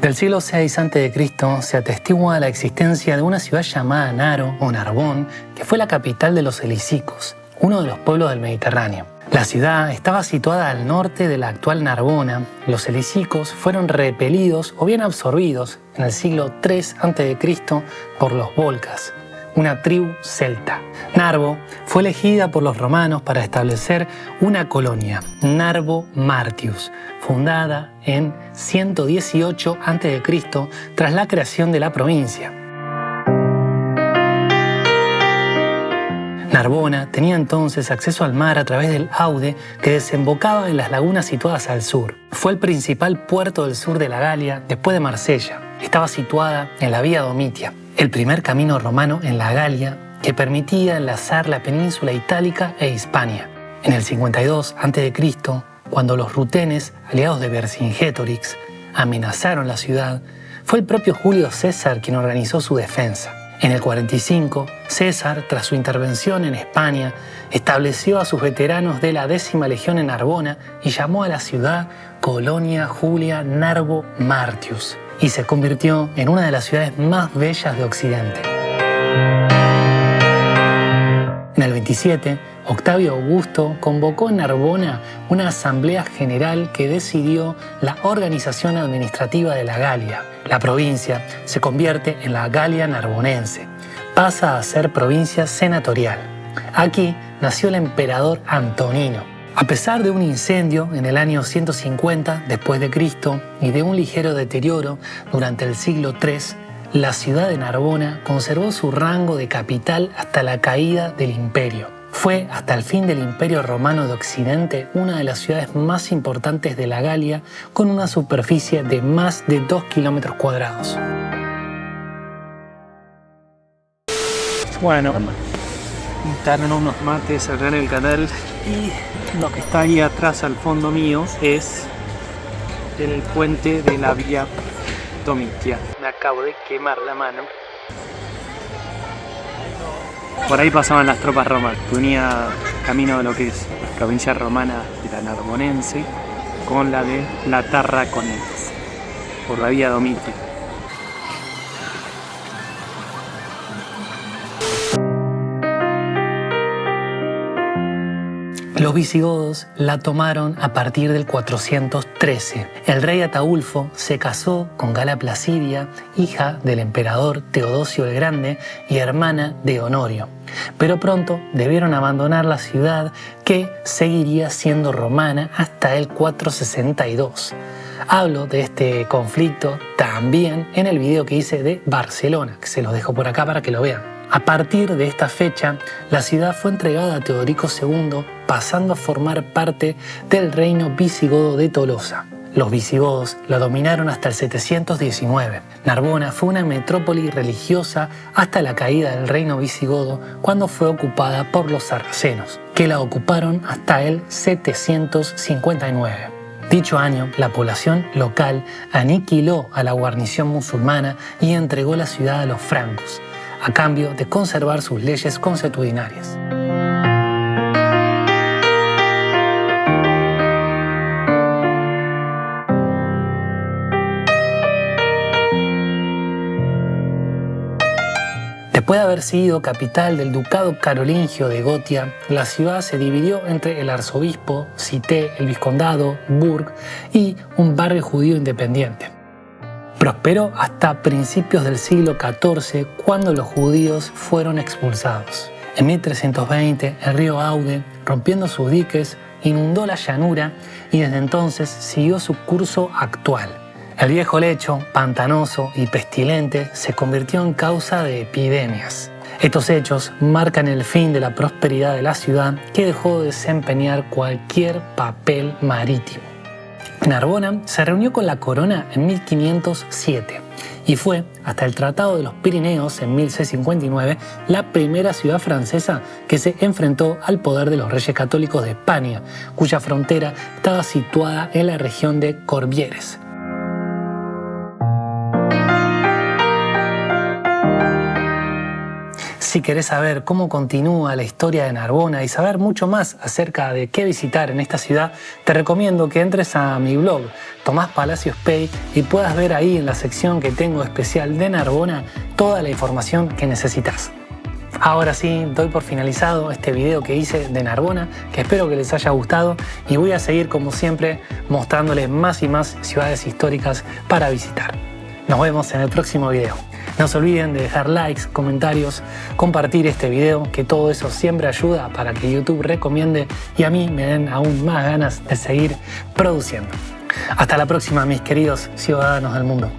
Del siglo VI a.C. se atestigua la existencia de una ciudad llamada Naro o Narbón, que fue la capital de los celicicos, uno de los pueblos del Mediterráneo. La ciudad estaba situada al norte de la actual Narbona. Los celicicos fueron repelidos o bien absorbidos en el siglo III a.C. por los volcas, una tribu celta. Narbo fue elegida por los romanos para establecer una colonia, Narbo Martius, fundada en 118 a.C. tras la creación de la provincia. Narbona tenía entonces acceso al mar a través del Aude, que desembocaba en las lagunas situadas al sur. Fue el principal puerto del sur de la Galia después de Marsella. Estaba situada en la Vía Domitia, el primer camino romano en la Galia que permitía enlazar la península itálica e Hispania. En el 52 a.C., cuando los rutenes, aliados de Vercingétorix, amenazaron la ciudad, fue el propio Julio César quien organizó su defensa. En el 45, César, tras su intervención en España, estableció a sus veteranos de la 10ª Legión en Narbona y llamó a la ciudad Colonia Julia Narbo Martius, y se convirtió en una de las ciudades más bellas de Occidente. En el 27, Octavio Augusto convocó en Narbona una asamblea general que decidió la organización administrativa de la Galia. La provincia se convierte en la Galia Narbonense. Pasa a ser provincia senatorial. Aquí nació el emperador Antonino. A pesar de un incendio en el año 150 después de Cristo y de un ligero deterioro durante el siglo III, la ciudad de Narbona conservó su rango de capital hasta la caída del imperio. Fue hasta el fin del Imperio Romano de Occidente una de las ciudades más importantes de la Galia, con una superficie de más de 2 kilómetros cuadrados. Bueno, instalan unos mates acá en el canal y lo que está ahí atrás al fondo mío es el puente de la Vía Domitia. Me acabo de quemar la mano. Por ahí pasaban las tropas romanas, que unía camino de lo que es la provincia romana de la Narbonense con la de la Tarraconense, por la Vía Domitia. Los visigodos la tomaron a partir del 413. El rey Ataulfo se casó con Gala Placidia, hija del emperador Teodosio el Grande y hermana de Honorio. Pero pronto debieron abandonar la ciudad, que seguiría siendo romana hasta el 462. Hablo de este conflicto también en el video que hice de Barcelona, que se los dejo por acá para que lo vean. A partir de esta fecha, la ciudad fue entregada a Teodorico II, pasando a formar parte del reino visigodo de Tolosa. Los visigodos la dominaron hasta el 719. Narbona fue una metrópoli religiosa hasta la caída del reino visigodo, cuando fue ocupada por los sarracenos, que la ocuparon hasta el 759. Dicho año, la población local aniquiló a la guarnición musulmana y entregó la ciudad a los francos, a cambio de conservar sus leyes consuetudinarias. Después de haber sido capital del ducado carolingio de Gotia, la ciudad se dividió entre el arzobispo, Cité, el vizcondado, Bourg y un barrio judío independiente. Prosperó hasta principios del siglo XIV, cuando los judíos fueron expulsados. En 1320, el río Aude, rompiendo sus diques, inundó la llanura y desde entonces siguió su curso actual. El viejo lecho, pantanoso y pestilente, se convirtió en causa de epidemias. Estos hechos marcan el fin de la prosperidad de la ciudad, que dejó de desempeñar cualquier papel marítimo. Narbona se reunió con la corona en 1507 y fue, hasta el Tratado de los Pirineos en 1659, la primera ciudad francesa que se enfrentó al poder de los reyes católicos de España, cuya frontera estaba situada en la región de Corbières. Si querés saber cómo continúa la historia de Narbona y saber mucho más acerca de qué visitar en esta ciudad, te recomiendo que entres a mi blog Tomás Palacios Pay y puedas ver ahí en la sección que tengo especial de Narbona toda la información que necesitas. Ahora sí, doy por finalizado este video que hice de Narbona, que espero que les haya gustado, y voy a seguir como siempre mostrándoles más y más ciudades históricas para visitar. Nos vemos en el próximo video. No se olviden de dejar likes, comentarios, compartir este video, que todo eso siempre ayuda para que YouTube recomiende y a mí me den aún más ganas de seguir produciendo. Hasta la próxima, mis queridos ciudadanos del mundo.